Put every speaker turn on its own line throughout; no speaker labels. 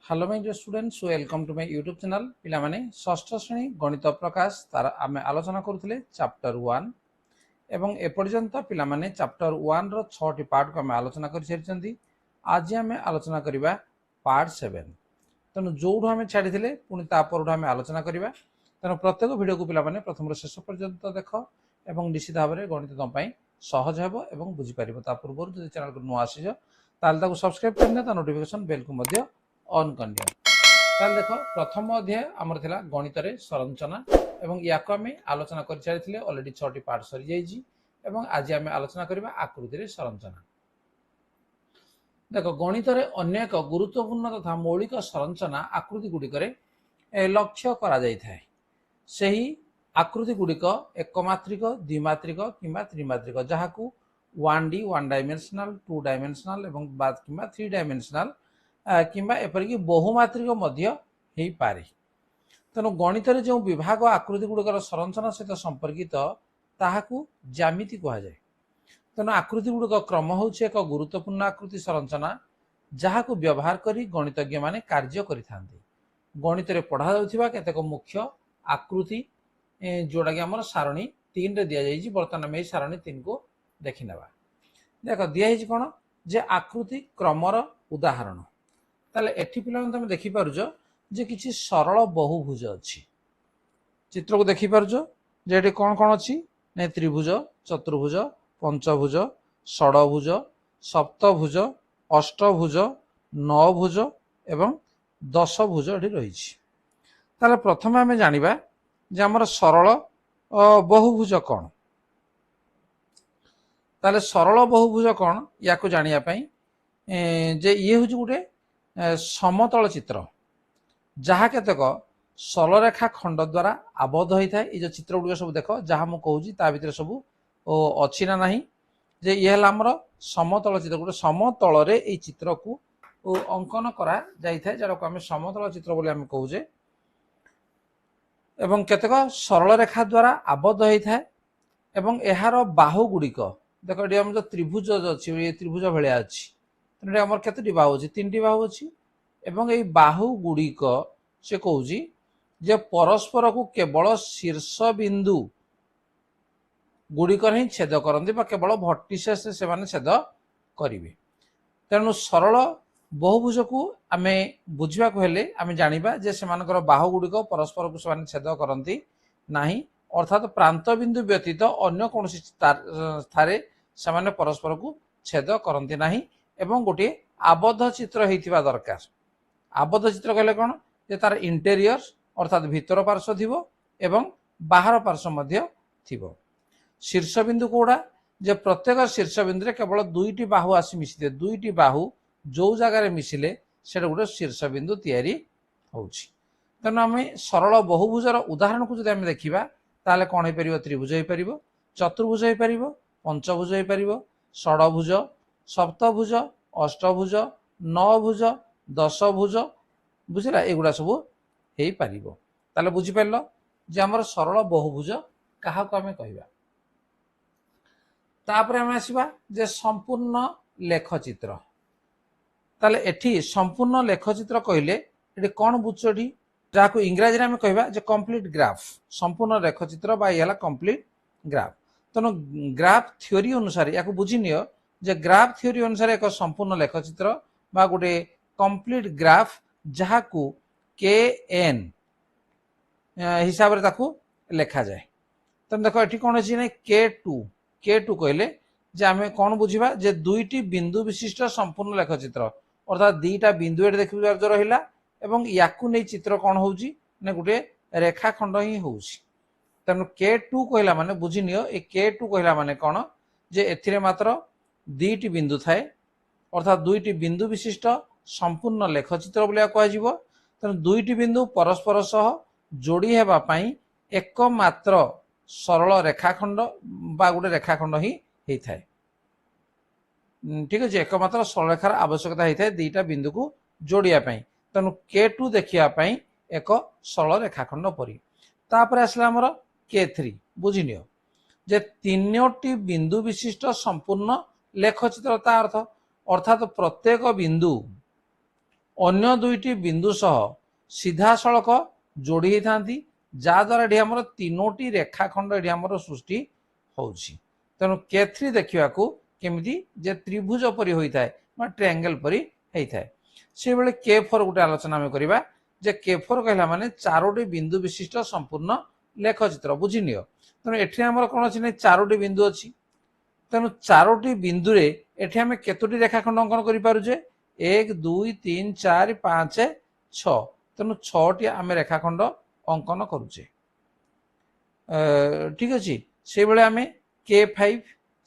Hello my dear students welcome to my YouTube channel पिला माने षष्ठ श्रेणी गणित प्रकाश तार आमे आलोचना करुथिले चैप्टर 1 एवं एपर्यंत पिला माने चैप्टर 1 रो 6 टी पार्ट को आमे आलोचना करि सेरिचंदी। आज आमे आलोचना करिबा पार्ट 7। तनु जोडू आमे छाडिथिले पुनी ता परडू आमे आलोचना करिबा। तनु प्रत्येक वीडियो को पिला माने प्रथम रो शेष पर्यंत देखो एवं निश्चित भाबरे गणित तम पई सहज हेबो एवं बुझि परिबो। ता पूर्व जदि चैनल को नुआ आसीजो ताल ताको सब्सक्राइब करने ता नोटिफिकेशन बेल को मध्य ऑन कर दियो। ताल देखो प्रथम अध्याय हमर थिला गणित रे संरचना एवं याको आमे आलोचना कर छाडिथिले ऑलरेडी 6 टी पार्ट सरी जाईजी एवं आज आमे आलोचना करिबा आकृति रे संरचना। देखो गणित रे अन्य एक गुरुत्वपूर्ण तथा मौलिक संरचना आकृति गुडी करे लक्ष्य करा जाई थाए। सही आकृति गुडी को एकमात्रिक द्विमात्रिक किंबा त्रिमात्रिक जहाकू 1D 1 डायमेंशनल 2 डायमेंशनल एवं बाद किंबा 3 डायमेंशनल किंबा एपरिक बहुमात्रिक मध्य हेई पारे। तेणु गणित रे जो विभाग आकृति गुड़िकर संरचना सहित संपर्कित ताहाकू ज्यामिति कहा जाए। तेणु आकृति गुड़िक क्रम होउछि एक गुरुत्वपूर्ण आकृति संरचना जहाकू व्यवहार करी गणितज्ञ माने कार्य करिथांती। गणित रे पढ़ा जाउथिबा केतेक मुख्य आकृति जोड़ा कि हमर सारणी 3 रे दिया जाइछि। वर्तमान में सारणी 3 को देखि नेबा। देखो दिया हिछि कोन जे आकृति क्रमर उदाहरण। ताले एठी पिला तुम देखि पारुजो जे किछि सरल बहुभुज अछि। चित्र को देखि पारुजो जे एठी कोन कोन अछि ने त्रिभुज चतुर्भुज पंचभुज षडभुज सप्तभुज अष्टभुज नवभुज एवं दशभुज एठी रहिछि। ताले प्रथम आमे जानिबा जे हमर सरल बहुभुज कोन। ताले सरल बहुभुज कोन याको जानिया पई जे ये होछि गुटे समतल चित्र जहा केतक सरलरेखा खंड द्वारा आबद्ध होता है। ये जो चित्र गुड़िक सब देख जहाँ मुझे कहूँ ता भीतर सब अच्छी ना नहीं जे ये हमर समतल चित्र गोटे समतल रे ए चित्र को अंकन करा जाई थाए जरा को आमे समतल चित्र बोली आमे कहूजे एवं केतक सरल रेखा द्वारा आबद्ध होता है एवं एहार बाहु गुड़िक देख ये जो त्रिभुज अच्छी ये त्रिभुज भाया अच्छी तेनाली आमर केतोटी बाहु अच्छी 3टी बाहु अच्छी एवं ये बाहु गुड़िक से कहूँ जे परस्पर को केवल शीर्ष बिंदु गुड़िकर ही छेद करती केवल भर्टिसेस से माने छेद करेंगे। तेणु सरल बहुभुज को आमे बुझा हेले आमे जानिबा जे सेमानकर बाहु गुड़िक परस्पर को से छेद करती नाही अर्थात प्रांत बिंदु व्यतीत अन्य कौन स्थारे से परस्पर को छेद करती नाही एवं गोटे आबद्ध चित्र होइथिबा दरकार। आबद्ध चित्र कहले कौन जे तार इंटेरियर अर्थात भीतर पार्श्व थिबो एवं बाहर पार्श्व मध्य थिबो। शीर्ष बिंदु कोड़ा जे प्रत्येक शीर्ष बिंदु रे केवल 2टी बाहु आसी मिसिते 2टी बाहु जो जगह मिसिले सेटा गोटे शीर्ष बिंदु तैयारी होउछि। तेणु आम सरल बहुभुजर उदाहरण को जब आम देखा ताले कौन हो पार त्रिभुज हो पार चतुर्भुज हो पार पंचभुज हो पार षडभुज सप्तभुज अष्टभुज नवभुज दशभुज बुझला एगुड़ा सब हो पार। बुझिपार जे आमर सरल बहुभुज क्या आम कहवा। तापर आम आसवा जे संपूर्ण लेखचित्र। ताले एठी संपूर्ण लेखचित्र कहले एठी कौन बुझ एठी जहाँ इंग्राजी में कहवा जे कंप्लीट ग्राफ संपूर्ण लेखचित्र बा ये कंप्लीट ग्राफ। तेणु ग्राफ थ्योरी अनुसार या बुझी नियो जे ग्राफ थ्योरी अनुसार एक संपूर्ण लेखचित्र बा गोटे कंप्लीट ग्राफ जहाँ को KN हिसाब से लेखा जाए। तेणु देख ये कौन अच्छी ना K2 कहले जे आम कौन बुझा जे 2टी बिंदु विशिष्ट संपूर्ण लेखचित्र अर्थात 2टा बिंदु ये देख रहा एवं याकू नहीं चित्र कौन हो गोटे रेखाखंड ही हो। तेणु K2 कहला माने बुझी नियो ए K2 कहला माने कौन जे एथिरे मात्र 2टी बिंदु थाए अर्थात 2टी बिंदु विशिष्ट संपूर्ण लेखचित्र बोलिया कह। तेणु 2टी बिंदु परस्पर सह जोड़ी हेबा पई एकमात्र सरल रेखाखंड बा गोटे रेखाखंड ही थाए। ठीक है एकमात्र सरल रेखार आवश्यकता होता है 2टा बिंदु को जोड़िया पई। तेणु K2 देखिया पई एक सरल रेखाखंड परी। तापर आसला हमर K3 बुझी नियो जे 3टी बिंदु विशिष्ट संपूर्ण लेखचित्र ता अर्थ अर्थात प्रत्येक बिंदु अन्य दुईटी बिंदु सह सीधा सड़क जोड़ी होता जहाद्वारा ये आम तीनोटी रेखाखंड ये आम सृष्टि होउछि तेणु के3 देखा केमी जे त्रिभुज परी होता है ट्रायंगल परी होता है से बेले के4 गोटे आलोचना आम करवा जे के4 कहला माने चारोटी बिंदु विशिष्ट संपूर्ण लेखचित्र बुझी नियो तेणु एठी आमर कौन अच्छी चारोटी बिंदु अच्छी तेणु चारोटी बिंदु रे एठी आमे केतोटी रेखाखंड अंकन करि पारुजे 1 2 3 4 5 6 तेणु 6टी आमे रेखाखंड अंकन करुचे ठीक अच्छे से बेले आमे के5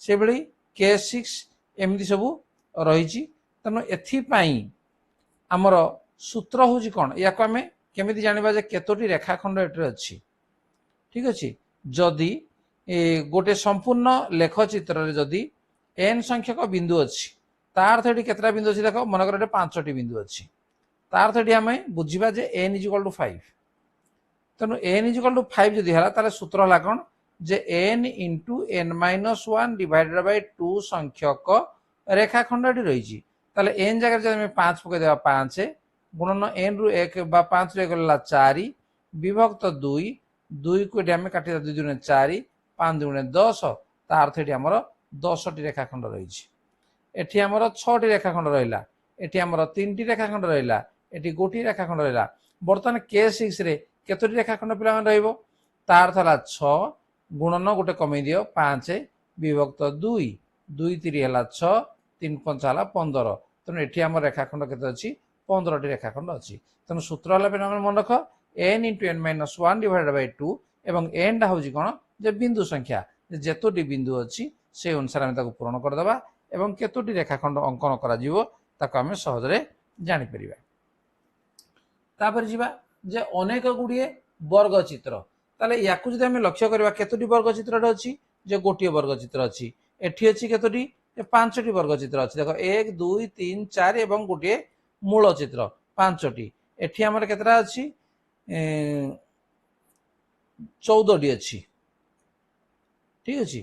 से बेले के6 एमती सब रही तेणु एथिपाई आमर सूत्र हूँ कौन या आम केमी जाना जे केतोटी रेखाखंड एटे अच्छी ठीक अच्छे जदि गोटे संपूर्ण लेखचित्र जदि एन संख्यक बिंदु अच्छी तार अर्थ ये केतटा बिंदु अच्छी देख मनकर 5टी बिंदु अच्छी तार अर्थ ये आम बुझा जे एन इक्वल टू 5 तेणु एन इक्वल टू 5 जदि है सूत्र है कौन जे n into n -1 divided by 2 संख्यक रेखाखंड रही एन जगह जब 5 पकईदे 5 गुणन एन रु 1 5 रु 1 गला 4 विभक्त 2 2 को ये काटिदा 2 दुणे 4 5 दुणे 10 तार अर्थ ये आमर 10टी रेखाखंड रही एठी आमर 6टी रेखाखंड रहा एठी आमर 3टी रेखाखंड रहा एठी गोटी रेखाखंड रहा बर्तमान के6 रे केतोटी रेखाखंड पिला रहिबो तार अर्थ है 6 गुणन गोटे कमे दियो 5 विभक्त 2 2 3 है 6 3 5 है 15 तेणु एठी आम रेखाखंड केते अच्छी 15टी रेखाखंड अच्छी तेणु सूत्र है मन रख n into n -1 divided by 2 एवं एन टा हूँ कौन जे बिंदु संख्या जेतोटी बिंदु अच्छी से अनुसार आम पूरण करदे एवं केतोटी रेखाखंड अंकन कर सहजरे जापर तापर जीवा जे अनेक गुड़िए वर्गचित्र ताले याकू जदि आमे लक्ष्य करबा केतोटी वर्गचित्र अच्छी जे गोटे वर्गचित्र अच्छी एठी अच्छी केतोटी 5टी वर्गचित्र अच्छी देख 1 2 3 4 एवं गोटे मूल चित्र 5टी एठी हमर केतरा अच्छी 14टी अच्छी ठीक अच्छी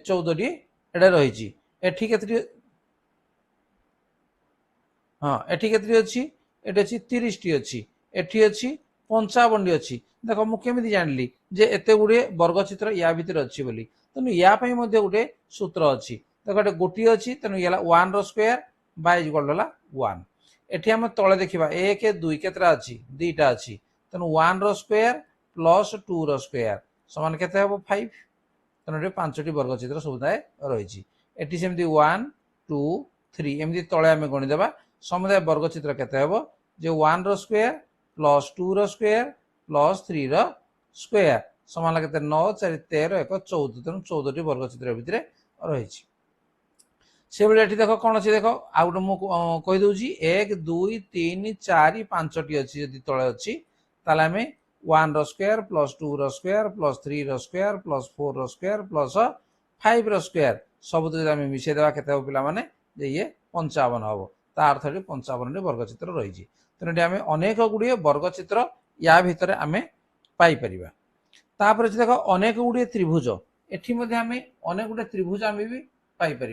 14टी एडा रही एठी केतरी हाँ एठी केतरी अच्छी एठी अच्छी 30टी अच्छी एठी अच्छी 55टी अच्छी देख मुझे जानी जे एते गुड़े वर्गचित्र या भितर अच्छी बोली तेणु या गोटे सूत्र अच्छी देख गोटे गोटी अच्छी तेणु ये 1 स्क्वायर बाय इक्वल 1 एठी हम तले देखा 1 2 केतरा अच्छी 2टा अच्छी तेणु 1 स्क्वायर प्लस 2 स्क्वायर समान केते हम 5 तेणु 5टी वर्गचित्र समुदाय रही एठी सेमती 1 2 3 एमती तले आम गणिदेवा समुदाय वर्गचित्र केते हम जे 1 square plus 2 square plus 3 square समान के 9 4 13 1 14 तेणु 14टी वर्गचित्र भितर रही से भाई देख कौन अच्छी देख आउ गोटे मुझे कहीदे 1 2 3 4 5टी अच्छी जब तले अच्छी ताल आम 1 square plus 2 square plus 3 square plus 4 square plus 5 square सब जब आम मिसेदेवा के पे ये 55 हम तार अर्थ 55टी वर्गचित्र रही तेणु आम अनेक गुड़िए वर्गचित्र या भितर आम पाइपर तापर देख अनेक गुड़िए त्रिभुज एटी आम अनेक गुड़े त्रिभुज आम भी पाइपर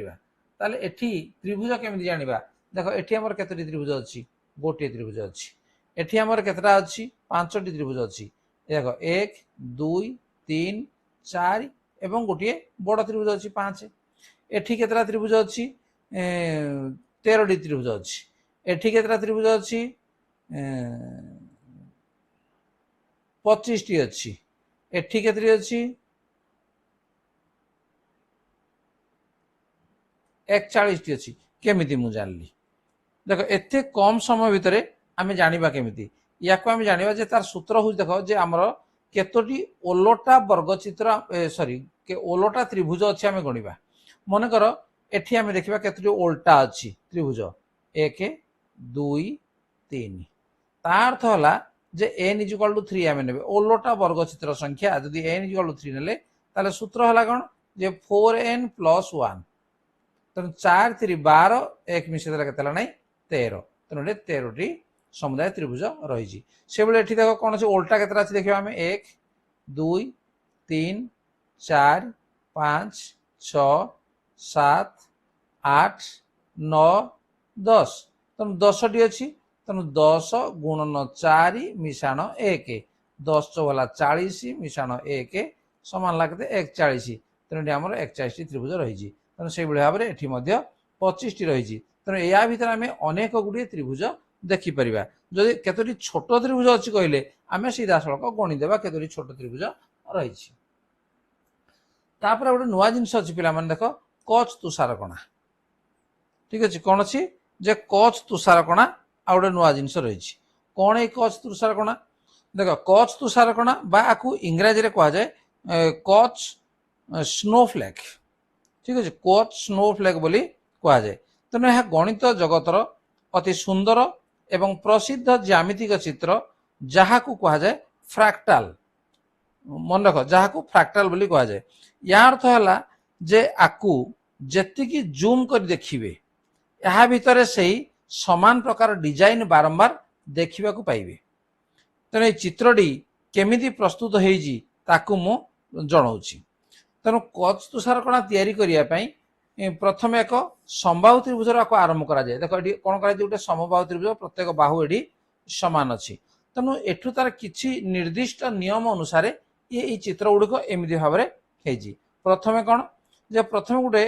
ताले एठी त्रिभुज केमी जाना देख एटी आमर केतोटी त्रिभुज अच्छी गोटे त्रिभुज अच्छी एटी आमर केतटा अच्छी 5टी त्रिभुज अच्छी देख 1 2 3 4 एवं गोटे बड़ त्रिभुज अच्छी 5 एठी केतटा त्रिभुज अच्छी 13टी त्रिभुज अच्छी एठी केतटा त्रिभुज अच्छी 25टी अच्छी एठी केतरी अच्छी 41टी अच्छी केमिति मु जानली देख एते कम समय भितर आमे जानिबा केमिति याको आमे जानिबा जे तार सूत्र हो देख जे हमर केतोटी ओलोटा वर्गचित्र सॉरी के ओलोटा त्रिभुज अच्छी आमे गणिबा मन कर एठी आमे देखिबा केतोटी ओल्टा अच्छी त्रिभुज 1 2 3 तार अर्थ होला जे n इक्वल टू 3 आमे नेबे ओलोटा वर्गचित्र संख्या यदि n इक्वल टू 3 नेले ताले सूत्र होला कोन जे 4n + 1 तेणु 4 3 12 एक मिसेदेला केते नाही 13 तेणु 13टी समुदाय त्रिभुज रही से बेले एठी देखो कौन ओल्टा केतरा अछि देखिबा हमें 1 2 3 4 5 6 7 8 9 10 तेणु 10टी अच्छी तेणु 10 गुणन 4 मिशाण 1 10 चौगला 40 मिशाण 1 समान लागते 41 तेणु आम 41 त्रिभुज रही तेणु से भाव में ये 25 टी रही तेणु या भर आम अनेक गुड़े त्रिभुज देखिपर जदि केतोटी छोट त्रिभुज अच्छी कहले आम सीधा सड़क गणिदेवा केतोटी छोट त्रिभुज रही गोटे नुआ जिनस अच्छी पिला देख कच तुषारकणा ठीक अच्छे कौन अच्छी जे कच तुषारकणा आ गए नुआ जिनस रही कौन ये कच तुषारकणा देख कच तुषारकणा आपको इंग्राजी में कहुए कच स्नोफ्लेक ठीक अच्छे कच स्नोफ्लेक बोली कहुए तेणु यह गणित जगतर अति सुंदर एवं प्रसिद्ध ज्यामितिक चित्र जहाँ को कहुए फ्रैक्टाल मन रख जहाँ को फ्रैक्टाल बोली कहुए या अर्थ है जे आकु जेतिकी जूम कर देखिए या भितर से समान प्रकार डिजाइन बारंबार देखा पाइबे तेणु ये चित्रटी केमिति प्रस्तुत होइछि ताकु मु जणाऊँगी तेणु कच तुषारकणा तैयारी करने प्रथम एक समबाहु त्रिभुज आरंभ करा जाए देख ये कौन कर गोटे समबाहु त्रिभुज प्रत्येक बाहु ये समान अच्छी तेणु एठू तार किछि निर्दिष्ट नियम अनुसार ये चित्र गुड़िक एमती भाव में प्रथम कौन जे प्रथम गोटे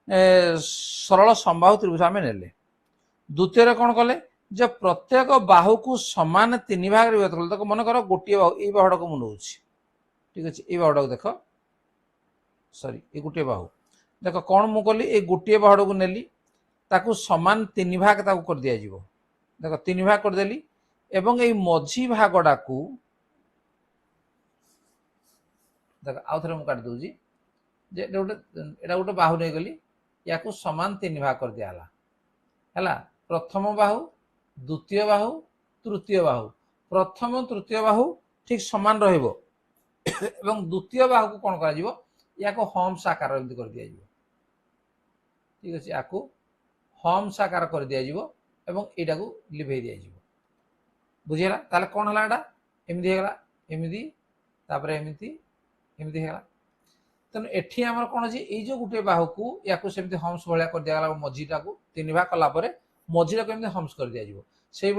सरल समबाहु त्रिभुज आम नेले द्वितीय कौन कले जे प्रत्येक बाहु को समान 3 भाग में विभक्त कले मन कर गोटे बाहु ये बाहुटा को मुझे ठीक अच्छे ये बाहुटा को देख सॉरी ये गोटे बाहु देख कौन मु कली ये गोटे बाहुटा को नेली ताकू समान 3 भाग ताकू कर दिया जिवो देख 3 भाग कर देली एवं ये मझी भागटा को देख आउ थे मुझे काट दूसरी जे एटा गोटे बाहु नहीं गली या समान 3 भाग कर दिया है प्रथम बाहु द्वितीय बाहु तृतीय बाहु प्रथम तृतीय बाहु ठीक समान रहिबो एवं द्वितीय बाहु को कौन कर हम्स आकार कर दिया ठीक अच्छे या हम्स आकार कर दिया एवं यहाँ को लिभे दिया बुझीगला ताले कौन है एमती होगा एमती एमती एमती होगा तेणु एठी आमर कौन अच्छे ये जो गोटे बाहु को या सेमती हम्स भाया कर दिया मझीटा को 3 भाग कलापर मझीटा को एमती हम्स कर दिया से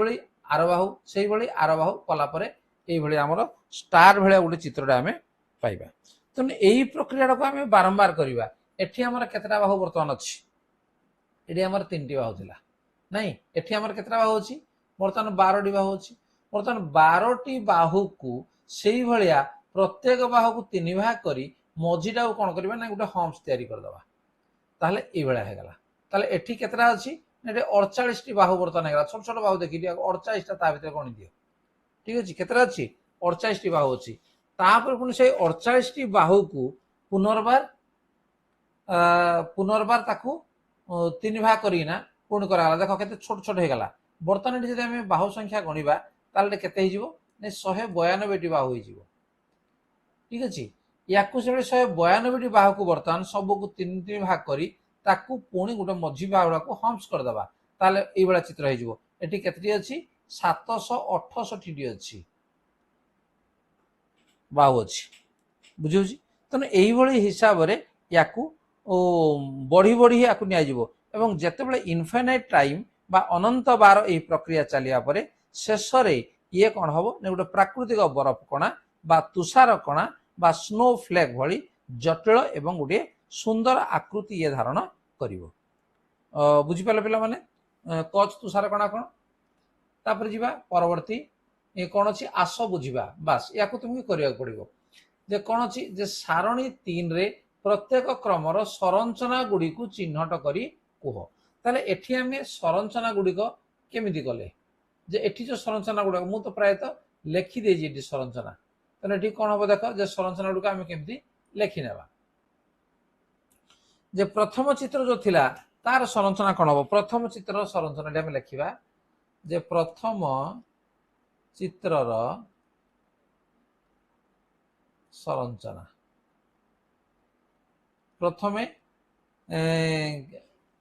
आर बाहु से आर बाहु कलापर ये आमर स्टार भाया गोटे चित्रटा आम पाइबा तेणु यही प्रक्रिया को आम बारंबार करवा एठी आमर केतेटा बाहु बर्तमान अच्छी ये आमर 3टी बाहु थिला नहीं एठी आमर केतेटा बाहु अच्छी बर्तमान 12टी बाहु अच्छी बर्तमान 12टी बाहु को से भाया प्रत्येक बाहु को 3 भाग करी मझीटा को कौन करवा ना गोटे हम्स तैयारी करदे ताहले ये होगला ताहले एठी केतेटा अच्छी 48 टी बाहु बर्तमान होगा छोट छोट बाहु देखी 48 ता भीतर गणी दियो ठीक अच्छे केतेटा अच्छी 48 टी बाहु अच्छी तापर पुणी से 48 टी बाहु को पुनर्बार ताकू 3 भाग करना पुणी कराला देख केते छोट छोट होगला बर्तमान ये जब बाहु संख्या गणवा ताले केते 192 टी बाहु हो ठीक अच्छे या 192 टी बाहु को बर्तमान सब को 3 भाग करी ताकू पुणी गोटे मझी बाहुड़ा को हम्स करदे ताले ये चित्र हो केतटी अच्छी 768 टी अच्छी बाहु अच्छी बुझे तेणु यही हिसाब से या बढ़ी बढ़ी या एवं जितेबाला इनफाइनाइट टाइम बा अनंत बार यही प्रक्रिया चलिया परे शेष ये कौन हम गोटे प्राकृतिक बरफ कणा बा तुषार कणा बा स्नो फ्लेक भली जटिल एवं गोटे सुंदर आकृति ये धारण कर बुझिपारे पिला माने कच तुषार कणा कौन तापर जीवा परवर्ती ये कौन अच्छी आस बुझा बास या तुमको करने पड़ो जे कौन अच्छी जे सारणी 3 रे प्रत्येक क्रमर संरचना गुड़ी को चिन्हट करी कह ताले एठी आम संरचना गुड़िक केमिति कले जे एठी जो संरचना गुड़ाक मु तो प्रायतः लेखी देजी संरचना तेना ये कौन हम देख जे संरचना गुड़िक आम केमिति लेखि नेबा जे प्रथम चित्र जो थिला तार संरचना कौन हम प्रथम चित्र संरचना आम लिखा जे प्रथम चित्रर संरचना प्रथमे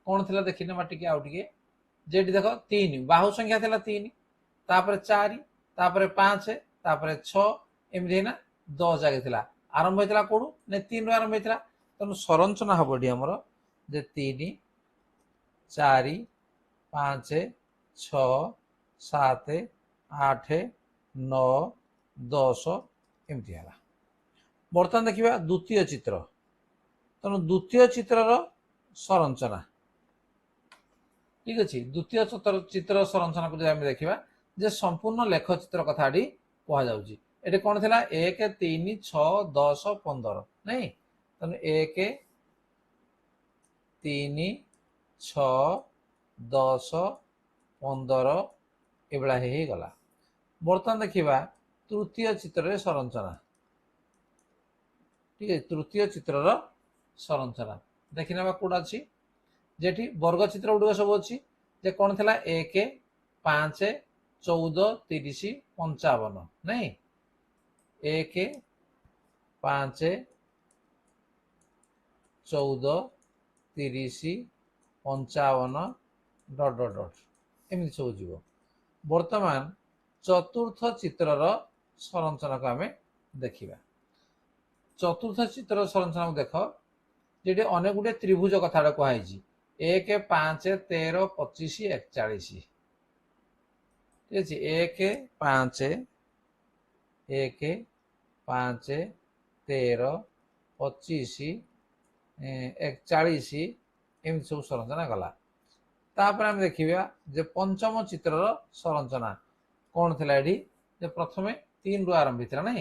कौन थिला देखिने टिके आउ टिके जेठी देख 3 बाहु संख्या थिला 3 तापर 4 तापर 5 तापर 6 एमती ना 10 आगे थिला आरंभ होता कौन ना 3 आरंभ होता तेणु संरचना हम ये आमर जे 3 4 5 6 सात आठ नौ दस एमती है। बर्तमान देखा द्वितीय चित्र तेणु द्वितीय चित्रर संरचना ठीक अच्छे। द्वितीय चित्र संरचना को देखा जे संपूर्ण लेख चित्र कथा कहुच्छी ये कौन थी 1 3 6 10 15 नहीं तेणु 1 3 6 10 15 ये गला। बर्तमान देखा तृतीय चित्र संरचना ठीक है। तृतीय चित्रर संरचना देखी ना कौटा अच्छी जेठी वर्ग चित्र गुड़िक सब अच्छी जे कौन थी 1 5 14 30 55 नहीं 1 5 14 30 55 डट डट डट एमती सब जीव। वर्तमान चतुर्थ चित्रर संरचना को आम देखा। चतुर्थ चित्र संरचना को देख जे अनेक गुड़े त्रिभुज कथा कहुई 1 5 13 25 41 ठीक अच्छे 1 5 1 5 13 25 41 एमती सब संरचना गला। तापर आम देखा जे पंचम चित्रर संरचना कौन थी ये प्रथम 3 रु आरंभ थी ना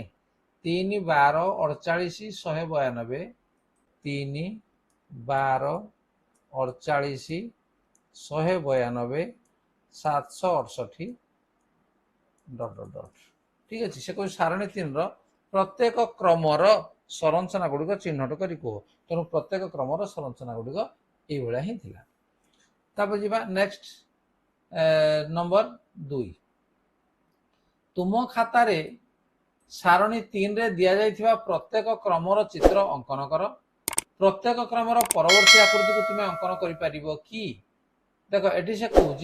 3 12 48 192 3 12 48 192 768 डट डट डट ठीक अच्छे। से कह सारणी 3 प्रत्येक क्रमर संरचना गुड़िक चिन्हट कर कह तेणु प्रत्येक क्रमर संरचना गुड़िक ये ही थी। तापर जी नेक्स्ट नंबर 2 तुम खातार सारणी 3 रे दिया जाइथिबा प्रत्येक क्रमर चित्र अंकन कर। प्रत्येक क्रमर परवर्ती आकृति को तुम अंकन कर कि देख ये से कहूँ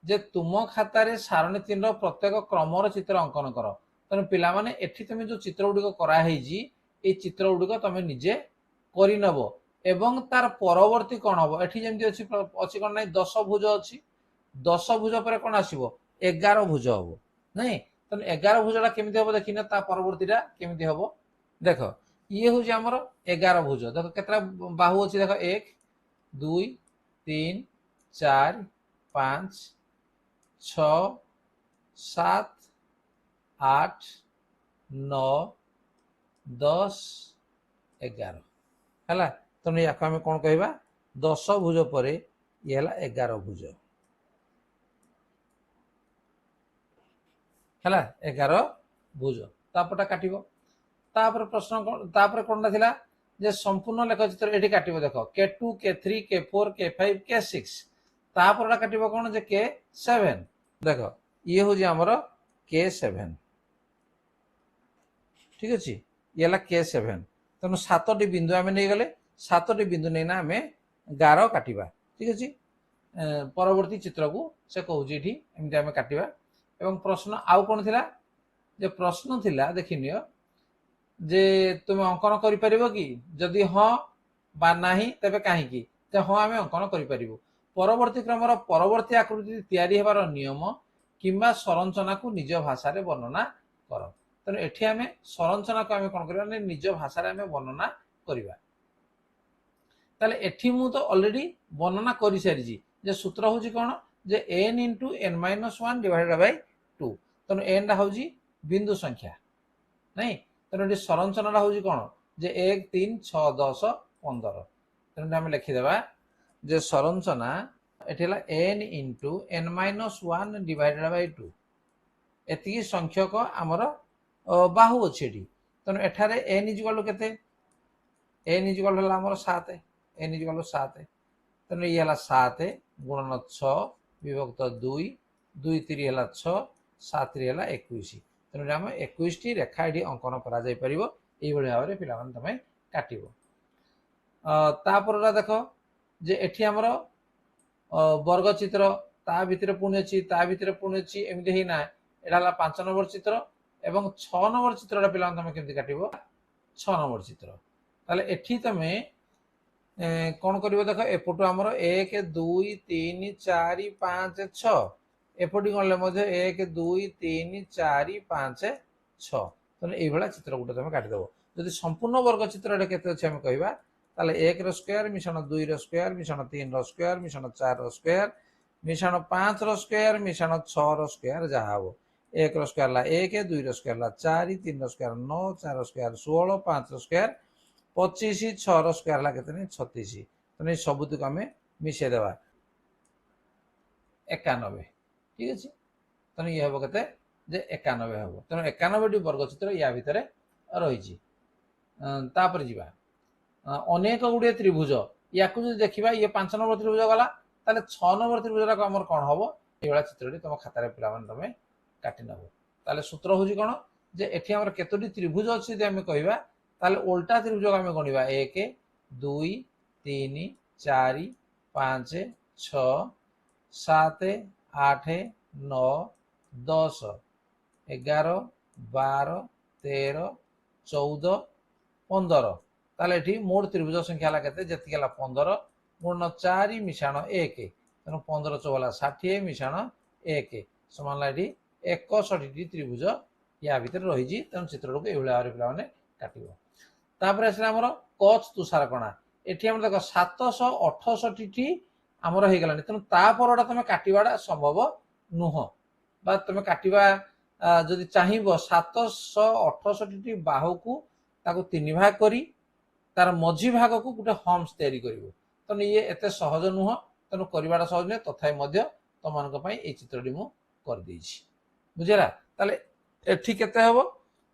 जे तुम खातार सारणी 3 रो प्रत्येक क्रमर चित्र अंकन कर तेणु पिला माने एठी तुम जो चित्र गुड़िक कराई चित्र गुड़िक तुम निजे करनब एवं तार परवर्ती कौन हम एठी जमती अच्छी कौन ना 10 भुज अच्छी 10 भुज पर कौन आसो 11 भुज हम नहीं तेणु 11 भुजटा केमी हम देखी ना परवर्तीटा केमी हम देख ये हूँ आमर 11 भुज देख के बाहु अच्छी देख 1 2 3 4 5 6 7 8 9 10 11 है तेणु या आम कौन कह 10 भुज पर ये 11 भुज है 11 भुज तापटा काट प्रश्न कौन था जे संपूर्ण लेख चित्र ये काट देख K2 K3 K4 K5 K6 तापरटा काट कौन जे K7 देख ये हूँ आमर K7 ठीक अच्छे ये K7 तेणु 7टी बिंदु आम नहीं गले 7टी बिंदु नहीं आम गार काटा ठीक अच्छे। परवर्ती चित्र को से कहूँ एमती आम काटा एवं प्रश्न आउ कौन थिला जे प्रश्न थिला देखिनि जे तुम अंकन कर कि जदि हाँ बा नहीं तेबे कहीं हाँ आम अंकन कर परवर्ती क्रमर परवर्ती आकृति तैयारी हेबार नियम किंबा संरचना को निज भाषा रे वर्णना कर तेणु एठी आम संरचना को आम कौन करबा निज भाषा रे आम वर्णना करबा ताले एठी मु तो ऑलरेडी वर्णना कर सारी जे सूत्र हूँ कौन जे n into n-1 divided by 2 तेणु n हूँ बिंदु संख्या नहीं तेणु ये संरचना हूँ कौन जे 1 3 6 10 15 तेणु आम लिखिदेवा जे संरचना eighty n into n-1 divided by 2 एति संख्यक आमर बाहु अच्छे तेणु एठारे n इक्वल के n इक्वल आमर 7 n इक्वल 7 तेणु ये 7 गुणन 6 विभक्त 2 2 3 है 6 7 3 है 21 तेणु आम 21 टी रेखा ये अंकन कर भाव में पिला तुम काट देख जे एठी आमर वर्ग चित्र ता भितर पुणी अच्छी ता भितर पुणी अच्छी एमती ही ना यहाँ 5 नंबर चित्र एवं 6 नंबर चित्रटा पिला तुम केमती काट 6 नंबर चित्र ताले एठी तुम कौन कर देख एपटू आमर 1 2 3 4 5 6 एपटी गणले मध्य 1 2 3 4 5 6 तेणु ये चित्र गोटे तुम काटिदेव जदि संपूर्ण वर्ग चित्र केते अच्छे आम कहवा ताले 1 रो स्क्वायर मिश्रण 2 रो स्क्वायर मिश्रण 3 रो स्क्वायर मिश्रण 4 रो स्क्वायर मिश्रण 5 रो स्क्वायर मिश्रण 6 रो स्क्वायर जहाँ हम 1 रो स्क्वायर ला 1 2 रो स्क्वायर ला 4 3 रो स्क्वायर 9 4 रो स्क्वायर 16 5 रो स्क्वायर 25 6 रो स्क्वायर ला केते 36 तेणु सबुतक आम मिशे देवा 91 ठीक अच्छे तेणु ये हम के 91 हम तेणु 91 टी वर्ग चित्र या भितर रही जावा अनेक गुड़े त्रिभुज या देखा ये 5 नंबर त्रिभुज गला ताले 6 नंबर त्रिभुज आमर कौन हम ये चित्र तुम खाता पे तुम काटि नब ताले सूत्र हूँ कौन जे एठी हमर केतोटी त्रिभुज अच्छी जदि आम कहवा ताले उल्टा त्रिभुज आम गणवा 1 2 3 4 5 6 7 8 9 10 11 12 13 14 15 ताले एठी मोट त्रिभुज संख्या है केते जति 15 गुण 4 मिशाण 1 तेणु 15 14 60 मिशाण 1 समान एठी 61 त्रिभुज या भितर रही तेणु चित्र को ये भाव पे काटिबो तापर आसला हमर कच तुषार कणा एठी हम देख 768 आमर हो गलानी तेणु तापरटा तुम काटिबाटा संभव नुह बा तुम काटिबा जदि चाहिबो 768 बाहु को ताको 3 भाग करी तार मझी भाग को गोटे हम्स तैयारी करिवो तेणु ये एते सहज नुह तेणु करवाटा सहज नुहे तथापि तुम मान ये चित्रटी मु कर देछि बुझेला ताले एठी केते हबो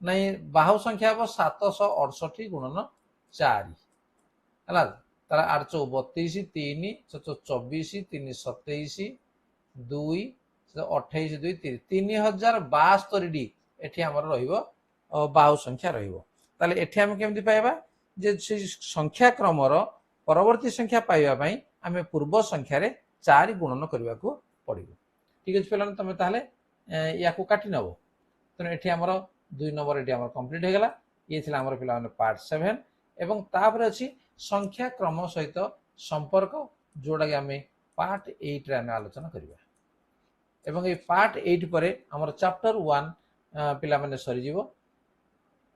नहीं बाहु संख्या हम 768 गुणन 4 है तार 8 32 3 24 3 27 2 28 2 3072 एठी हमर रहिबो बाहु संख्या रहिबो ताले एठी हम केमति पाइबा जे संख्या क्रमर परवर्ती संख्या पाइबा पई आमे पूर्व संख्या रे 4 गुणन करबा को पड़िबो ठीक अछि पेलान तमे ताले या को काटि नबो तेणु एठी हमर 2 नंबर एठी हमर कंप्लीट हो गला ये थिला हमर पिला माने पार्ट 7 एवं तापर अछि संख्या क्रम सहित संपर्क जोडा आमे पार्ट 8 रे आमे आलोचना करबा एवं ये पार्ट 8 परे हमर चैप्टर 1 पिला माने सरी जीवो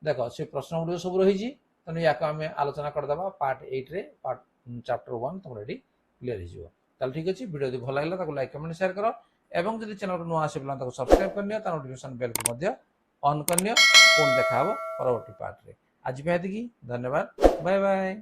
देखो से प्रश्न गुडी सब रही जी तेणु या आम आलोचना करदे पार्ट 8 रे पार्ट चैप्टर 1 तुम रेडी क्लियर हो ताल ठीक अच्छे वीडियो यदि भल लगा लाइक कमेंट शेयर कर एवं जब चैनल को नुआ आसे सब्सक्राइब करनी तार नोटिफिकेशन बेल को ऑन करनी पुणी देखा परवर्ती पार्ट रे आज भी धन्यवाद बाय बाय।